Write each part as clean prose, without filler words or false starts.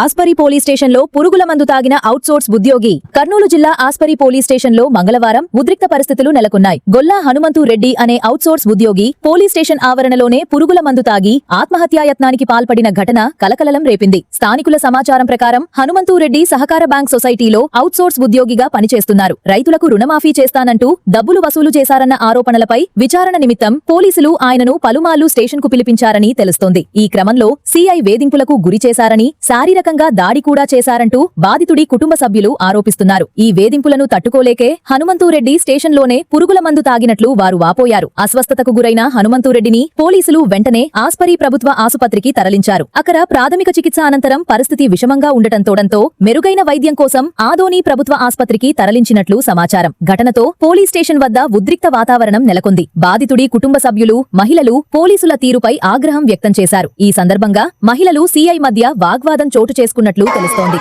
Aspari police స్టేషన్లో పురుగుల మందు తాగిన అవుట్సోర్స్ ఉద్యోగి. కర్నూలు జిల్లా ఆస్పరి పోలీస్ స్టేషన్లో మంగళవారం ఉద్రిక్త పరిస్థితులు నెలకొన్నాయి. గొల్లా హనుమంతు రెడ్డి అనే అవుట్సోర్స్ ఉద్యోగి పోలీస్ స్టేషన్ ఆవరణలోనే పురుగుల మందు తాగి ఆత్మహత్యాయత్నానికి పాల్పడిన ఘటన కలకలలం రేపింది. స్థానికుల సమాచారం ప్రకారం హనుమంతు రెడ్డి సహకార బ్యాంక్ సొసైటీలో అవుట్సోర్స్ ఉద్యోగిగా పనిచేస్తున్నారు. రైతులకు రుణమాఫీ చేస్తానంటూ డబ్బులు వసూలు చేశారన్న ఆరోపణలపై విచారణ నిమిత్తం పోలీసులు ఆయనను పలుమార్లు స్టేషన్కు పిలిపించారని తెలుస్తోంది. ఈ క్రమంలో సీఐ వేధింపులకు గురి చేశారని, శారీరకంగా దాడి కూడా చేశారంటూ బాధితుడి కుటుంబ సభ్యులు ఆరోపిస్తున్నారు. ఈ వేధింపులను తట్టుకోలేకే హనుమంతురెడ్డి స్టేషన్లోనే పురుగుల మందు తాగినట్లు వారు వాపోయారు. అస్వస్థతకు గురైన హనుమంతురెడ్డిని పోలీసులు వెంటనే ఆస్పరి ప్రభుత్వ ఆసుపత్రికి తరలించారు. అక్కడ ప్రాథమిక చికిత్స అనంతరం పరిస్థితి విషమంగా ఉండటంతో మెరుగైన వైద్యం కోసం ఆదోని ప్రభుత్వ ఆసుపత్రికి తరలించినట్లు సమాచారం. ఘటనతో పోలీస్ స్టేషన్ వద్ద ఉద్రిక్త వాతావరణం నెలకొంది. బాధితుడి కుటుంబ సభ్యులు, మహిళలు పోలీసుల తీరుపై ఆగ్రహం వ్యక్తం చేశారు. ఈ సందర్భంగా మహిళలు సీఐ మధ్య వాగ్వాదం చోటు చేసుకున్నట్లు తెలుస్తోంది.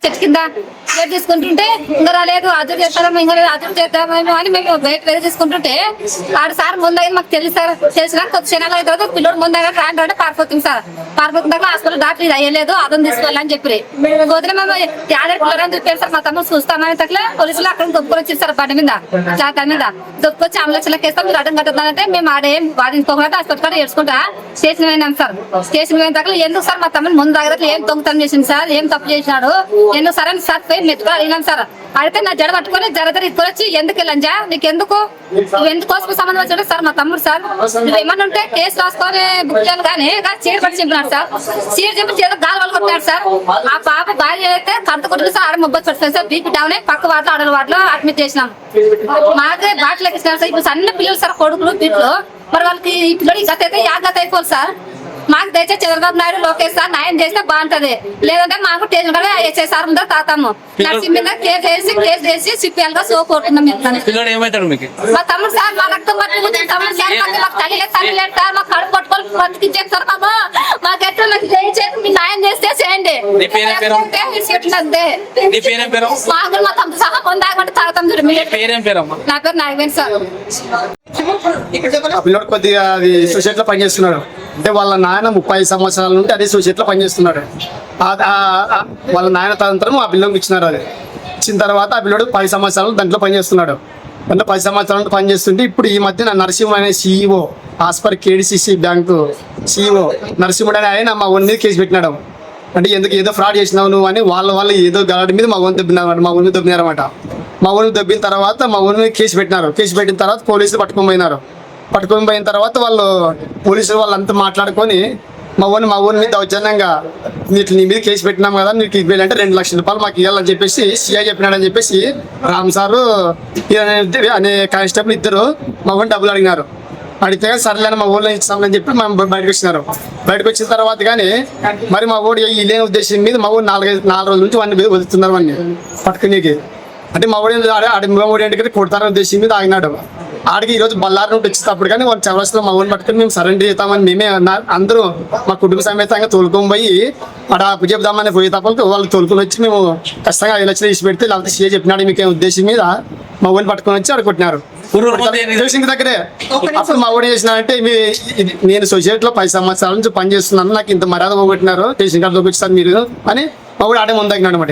చెట్టు కింద వేరు తీసుకుంటుంటే ఇంకా రాలేదు, అదురు చేస్తాము, ఇంకా అదురు చేద్దామేమో అని మేము వేరు తీసుకుంటుంటే ఆడు సార్ ముందు మాకు తెలిసిన కొద్ది క్షణాలు అయిన తర్వాత పిల్లడు ముందు రాండి పారిపోతుంది సార్. పారిపోతున్న దగ్గర హాస్పిటల్ డాక్టర్ ఇది అయ్యలేదు, అదం తీసుకోవాలని చెప్పి పోతే మేము యాదవ్ పిల్లలని చెప్పారు సార్. మా తమ్ముడు చూస్తామని తగ్గ పోలీసులు అక్కడ దొప్పుకొని వచ్చారు సార్. బండి మీద జాతర మీద దొప్పుకొచ్చి 5 లక్షలకి వేస్తాం, మీరు అడ్డం కట్టాలంటే మేము ఆడేం వాదించుకోకుండా హాస్పిటల్ ఏడ్చుకుంటా స్టేషన్ పోయినాం సార్. స్టేషన్ పోయిన దగ్గర ఎందుకు సార్ మా తమ్ముడు ముందు దగ్గర ఏం దొంగతనం చేసింది సార్, ఏం తప్పు చేసినాడు, ఎందుకు సార్ అని సార్ పోయి మెట్టుగా అడిగినాం సార్. అయితే నా జడ పట్టుకొని జరదర ఇట్టుకొని వచ్చి ఎందుకు వెళ్ళంజా నీకు ఎందుకు ఎందుకోసం సంబంధం వచ్చాడు సార్ మా తమ్ముడు సార్. నువ్వు ఏమన్నా ఉంటే కేసు రాసుకొని బుక్ చేయాలి కానీ చీర పట్టి చెప్పినాడు సార్. చీర చెప్పి చేత గాలి వాళ్ళు కొట్టినాడు సార్. ఆ పాప భార్య అయితే కంట కొట్టుకు సార్ ఆడ మొబ్బలు పెడతాను సార్. బీపీ డౌన్ అయి పక్క వాటిలో అడల వాటిలో అడ్మిట్ చేసినాం. మాకే బాటిల్ ఎక్కిస్తున్నారు సార్. ఇప్పుడు సన్న పిల్లలు సార్, కొడుకులు బిడ్డలు. మరి వాళ్ళకి ఈ పిల్లలు గత అయితే యాగత అయిపోవాలి సార్. మాకు దయచేసి చంద్రబాబు నాయుడు, లోకేష్ సార్ న్యాయం చేస్తే బాగుంటది. లేదంటే మాకు స్టేషన్ కూడా ఎస్ఐ సార్ ముందర తాతాము నర్సింగ్ మీద కేసు చేసి సిపిఎల్ గా సో కోరుతున్నాం. మా తమ్ముడు సార్ మా రక్తం పట్టుకుంటే తమ్ముడు సార్ మాకు తల్లి లేదు సార్. మాకు కడుపు పట్టుకొని బతికించారు సార్. బాబు మాకు ఎట్లా మాకు దయచేసి మీ న్యాయం చేస్తే చేయండి. మాకు మా తమ్ముడు సహా పొందామంటే తాగుతాం. నా పేరు నాగవేణి సార్. పిల్లడు కొద్దిగా అది సొసైటీలో పనిచేస్తున్నాడు. అంటే వాళ్ళ నాయన 30 సంవత్సరాల నుండి అదే సొసైటీలో పనిచేస్తున్నాడు. వాళ్ళ నాయన తదనంతరం ఆ పిల్లడికి ఇచ్చినారు. అది ఇచ్చిన తర్వాత ఆ పిల్లడు 10 సంవత్సరాలు దాంట్లో పనిచేస్తున్నాడు. దాంట్లో 10 సంవత్సరాలు పనిచేస్తుంటే ఇప్పుడు ఈ మధ్య నరసింహుడు అనే CEO, as per KDCC bank CEO నరసింహుడు అనే ఆయన మా ఓన్ మీద కేసు పెట్టినాడు. అంటే ఎందుకు ఏదో ఫ్రాడ్ చేసినావు నువ్వు అని వాళ్ళు ఏదో గలాడి మీద మా ఓన్ దొబ్బినారు. మా ఊరిని దొబ్బినారన్నమాట. మా ఊరిని దొబ్బిన తర్వాత మా ఊరి మీద కేసు పెట్టినారు. కేసు పెట్టిన తర్వాత పోలీసులు పట్టుకొని పోయినారు. పట్టుకొని పోయిన తర్వాత పోలీసులు వాళ్ళంతా మాట్లాడుకొని మా ఊరి మీద దౌర్జన్యంగా నీ మీద కేసు పెట్టినాం కదా, నీకు ఇవ్వాలంటే 2 లక్షల రూపాయలు మాకు ఇవ్వాలని చెప్పేసి సీఐ చెప్పినాడని చెప్పేసి రామ్ సారు అనే కానిస్టేబుల్ ఇద్దరు మా ఊరిని డబ్బులు అడిగినారు. అడిగితే సర్లేని మా ఊళ్ళో ఇచ్చామని చెప్పి మేము బయటకు వచ్చినారు. బయటకు వచ్చిన తర్వాత కానీ మరి మా ఊడు ఈ లేని ఉద్దేశం మీద మా ఊరు 4 రోజుల నుంచి వాడిని వదులుతున్నారు. వాడిని పట్టుకునేకి అంటే మా ఊడి ఏంటి కొడతారని ఉద్దేశం మీద ఆగినాడు. ఆడికి ఈరోజు బళ్ళారి నుండి వచ్చేటప్పుడు కానీ వాళ్ళు చౌరస్లో మా ఊరిని పట్టుకుని మేము సరెండర్ చేస్తామని మేమే అందరూ మా కుటుంబ సమేతంగా తోలుకొని పోయి అక్కడ అప్పు చెప్దామని పోయే తప్ప వాళ్ళు తోలుకొని వచ్చి మేము ఖచ్చితంగా 5 లక్షలు తీసి పెడితే లేకపోతే సీఏ చెప్పినాడు మీకేం ఉద్దేశం మీద మా ఊరిని పట్టుకొని వచ్చి అడుగుతున్నారు. తెలిసింది దగ్గరే అప్పుడు మా ఊడి చేసినారంటే నేను సొసైటీలో 10 సంవత్సరాల నుంచి పనిచేస్తున్నాను, నాకు ఇంత మర్యాద పోగొట్టినారు, స్టేషన్ కార్డులోకి వచ్చారు మీరు అని మా ఊడు ఆడే ముందు తగ్గినాడు అనమాట.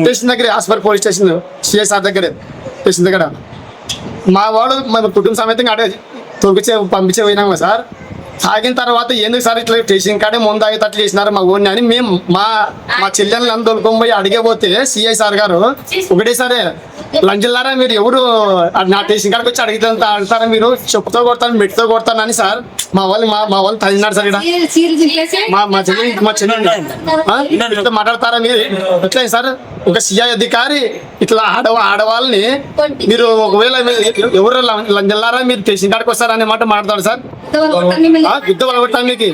స్టేషన్ దగ్గరే ఆస్పర్ పోలీస్ స్టేషన్ సిఎస్ఆర్ దగ్గరే స్టేషన్ దగ్గర మా వాడు మన కుటుంబ సమేతంగా ఆడే పంపించే పోయినాము సార్. తాగిన తర్వాత ఎందుకు సార్ ఇట్లా స్టేషన్ కాడే ముందు తాగితే అట్లా చేసినారు మా ఊరిని అని మేము మా చెల్లెళ్ళని అందరూ తోలుకొని పోయి అడిగేపోతే సిఐ సార్ గారు ఒకటే సరే లంజల్లారా మీరు ఎవరు నా స్టేషన్ కాడికి వచ్చి అడుగుతారా, మీరు చెప్పుతో కొడతాను మెట్టుతో కొడతాను అని సార్ మా వాళ్ళు తగినాడు సార్. ఇక్కడ మా చెల్లి మాట్లాడతారా మీరు ఎట్లా సార్? ఒక సిఐ అధికారి ఇట్లా ఆడవాళ్ళని మీరు ఒకవేళ ఎవరు లంజల్లారా మీరు స్టేషన్ కాడికి వస్తారనే మాట మాట్లాడతాడు సార్. యుద్ధ వల్ల కొట్టాను మీకు